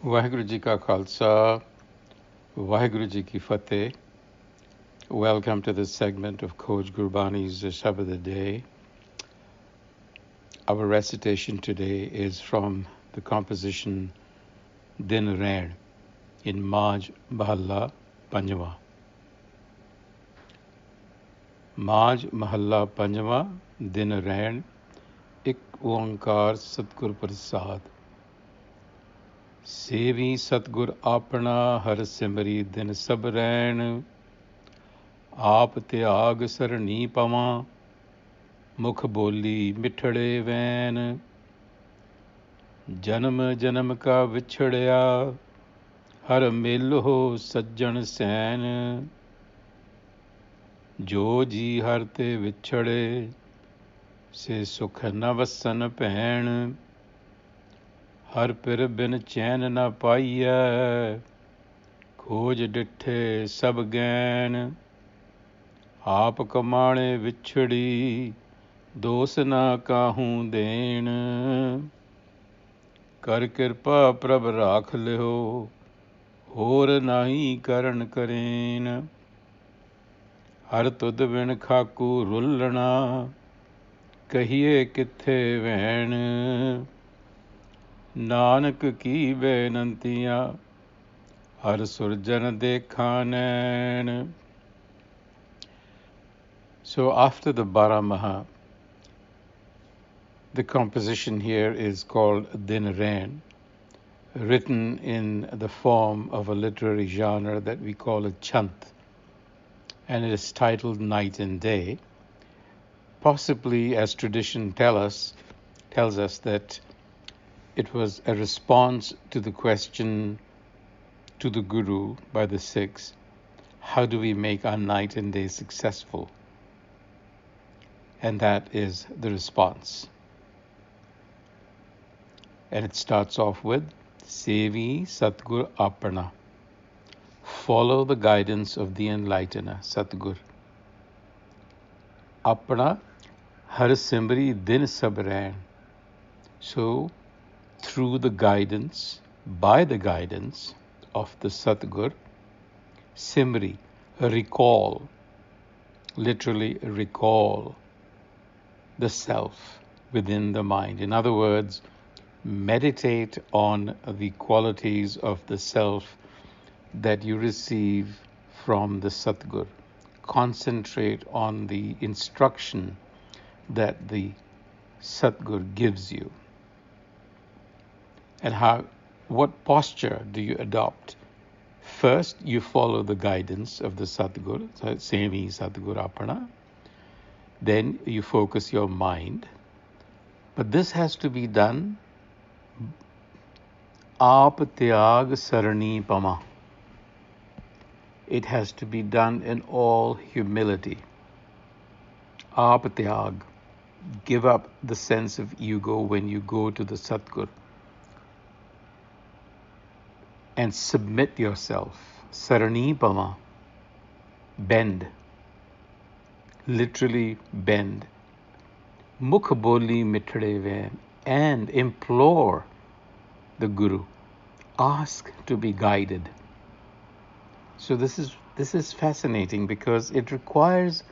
Vaheguru Ji Ka Khalsa, Vaheguru Ji Ki Fateh. Welcome to this segment of Coach Gurbani's a-sabad-a-day. Our recitation today is from the composition Din Rain in Maj Mahalla Panjwa. Maj Mahalla Panjwa, Din Rain, Ik Oankar Satgur Prasad. Sevi Satgur Aapna, Har Simri Din Sab Rain, ਆਪ ਤਿਆਗ ਸਰਣੀ ਪਵਾਂ ਮੁਖ ਬੋਲੀ ਮਿਠੜੇ van ਜਨਮ ਜਨਮ ਕਾ ਵਿਛੜਿਆ ਹਰ ਮਿਲੋ ਸੱਜਣ ਸੈਨ ਜੋ ਜੀ ਹਰ ਤੇ ਵਿਛੜੇ ਸੇ ਸੁਖ ਨ ਵਸਨ ਭੈਣ ਹਰ ਪਿਰ ਬਿਨ ਚੈਨ ਨ ਪਾਈਐ ਖੋਜ ਡਿਠੇ ਸਭ ਗੈਨ ਆਪ ਕਮਾਣੇ ਵਿਛੜੀ ਦੋਸ ਨਾ ਕਾਹੂੰ ਦੇਣ ਕਰ ਕਿਰਪਾ ਪ੍ਰਭ ਰਾਖ ਲਿਓ ਹੋਰ ਨਾਹੀ ਕਰਨ ਕਰੇਨ ਹਰ ਤੁਧ ਬਿਨ ਖਾਕੂ ਰੁੱਲਣਾ ਕਹੀਏ ਕਿੱਥੇ ਵੈਣ ਨਾਨਕ ਕੀ ਬੇਨੰਤੀਆਂ ਹਰ ਸੁਰਜਨ ਦੇਖਾ ਨੈਣ. So after the Baramaha, the composition here is called Din Rain, written in the form of a literary genre that we call a chant, and it is titled Night and Day, possibly, as tradition tells us that it was a response to the question to the Guru by the Sikhs, how do we make our night and day successful? And that is the response. And it starts off with Sevi Satgur Aapna. Follow the guidance of the enlightener, Satgur. Apna Har Simri Din Sab Rain. So, through the guidance, by the guidance of the Satgur, Simri, recall, literally recall the self within the mind. In other words, meditate on the qualities of the self that you receive from the Satgur. Concentrate on the instruction that the Satgur gives you. And what posture do you adopt? First, you follow the guidance of the Satgur, Sevi Satgur Aapna. Then you focus your mind. But this has to be done aap tyag sarani pama. It has to be done in all humility. Aap tyag. Give up the sense of ego when you go to the Satgur. And submit yourself. Sarani pama. Bend. Literally bend. Mukh boli mithde vain. And implore the Guru. Ask to be guided. So this is fascinating because it requires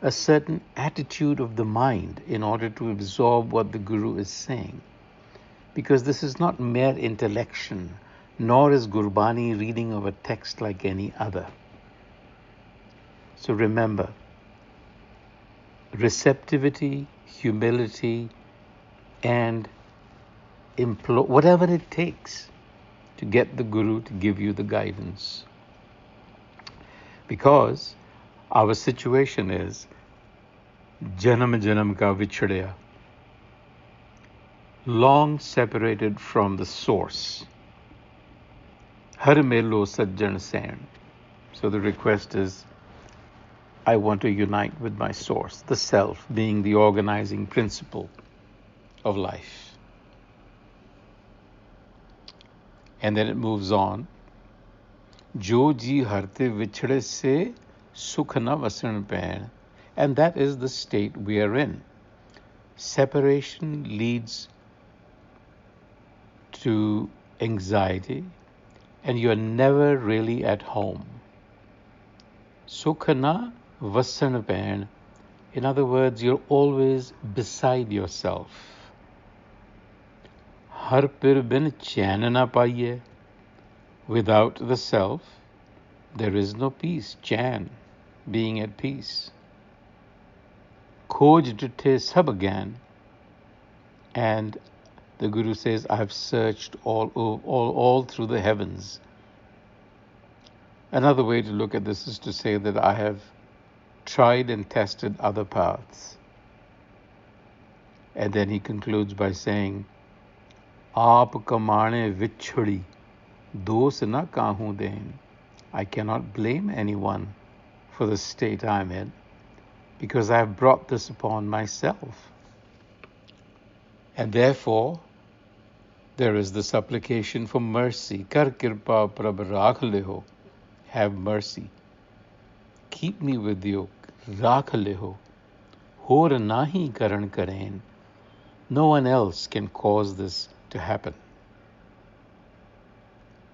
a certain attitude of the mind in order to absorb what the Guru is saying. Because this is not mere intellection, nor is Gurbani reading of a text like any other. So remember, receptivity, humility, and whatever it takes to get the Guru to give you the guidance. Because our situation is janam janam ka vichhadya, long separated from the source. Har melo sajjan sain. So the request is, I want to unite with my source, the self being the organizing principle of life. And then it moves on. Jo ji harte vichhade se sukh na vasan pain. And that is the state we are in. Separation leads to anxiety, and you're never really at home. Sukhana vasan pain. In other words, you're always beside yourself. Har pir bin chain na paiye. Without the self, there is no peace, chan, being at peace. Khoj ditte sab gyan. And the Guru says, I have searched all through the heavens. Another way to look at this is to say that I have tried and tested other paths. And then he concludes by saying, Aap kamane vichhadi, dos na kahu den. I cannot blame anyone for the state I'm in, because I have brought this upon myself. And therefore, there is the supplication for mercy. Kar kirpa prab rakh leho. Have mercy. Keep me with you. Rakh leho. Hor nahi karan karen. No one else can cause this to happen.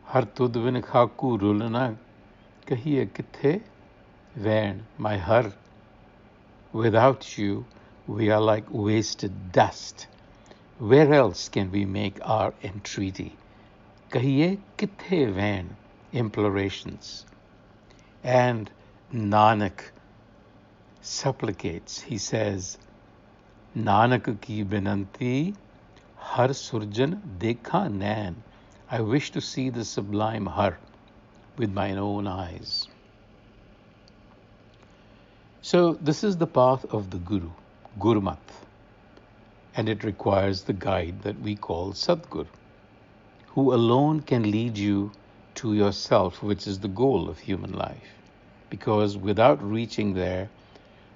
Har tudvin khaku rulna kahiye kithe vain. My har, without you, we are like wasted dust. Where else can we make our entreaty? Kahiye kithe vain, implorations. And Nanak supplicates. He says, Nanak ki binanti har surjan dekha nain. I wish to see the sublime har with mine own eyes. So this is the path of the Guru, Gurmat. And it requires the guide that we call Sadgur, who alone can lead you to yourself, which is the goal of human life. Because without reaching there,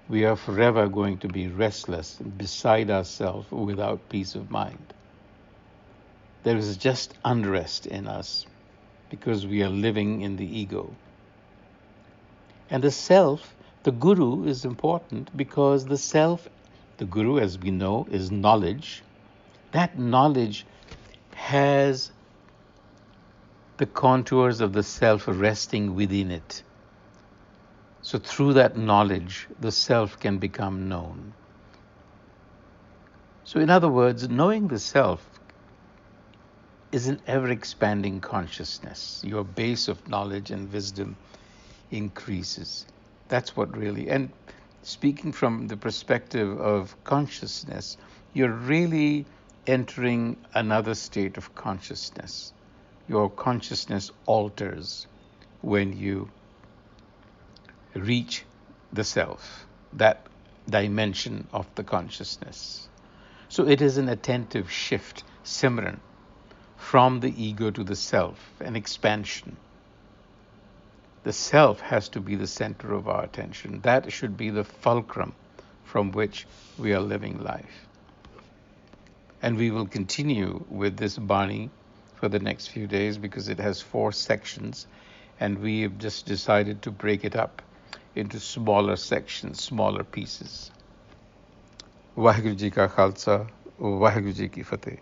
we are forever going to be restless and beside ourselves without peace of mind. There is just unrest in us because we are living in the ego. And the self, the Guru, is important because the self, the Guru, as we know, is knowledge. That knowledge has the contours of the self resting within it. So through that knowledge, the self can become known. So in other words, knowing the self is an ever-expanding consciousness. Your base of knowledge and wisdom increases. That's what really, and speaking from the perspective of consciousness, you're really entering another state of consciousness. Your consciousness alters when you reach the self, that dimension of the consciousness. So it is an attentive shift, Simran, from the ego to the self, an expansion. The self has to be the center of our attention. That should be the fulcrum from which we are living life. And we will continue with this Bani for the next few days because it has 4 sections, and we have just decided to break it up into smaller sections, smaller pieces. Vaheguru Ji Ka Khalsa, Vaheguru Ji Ki Fateh.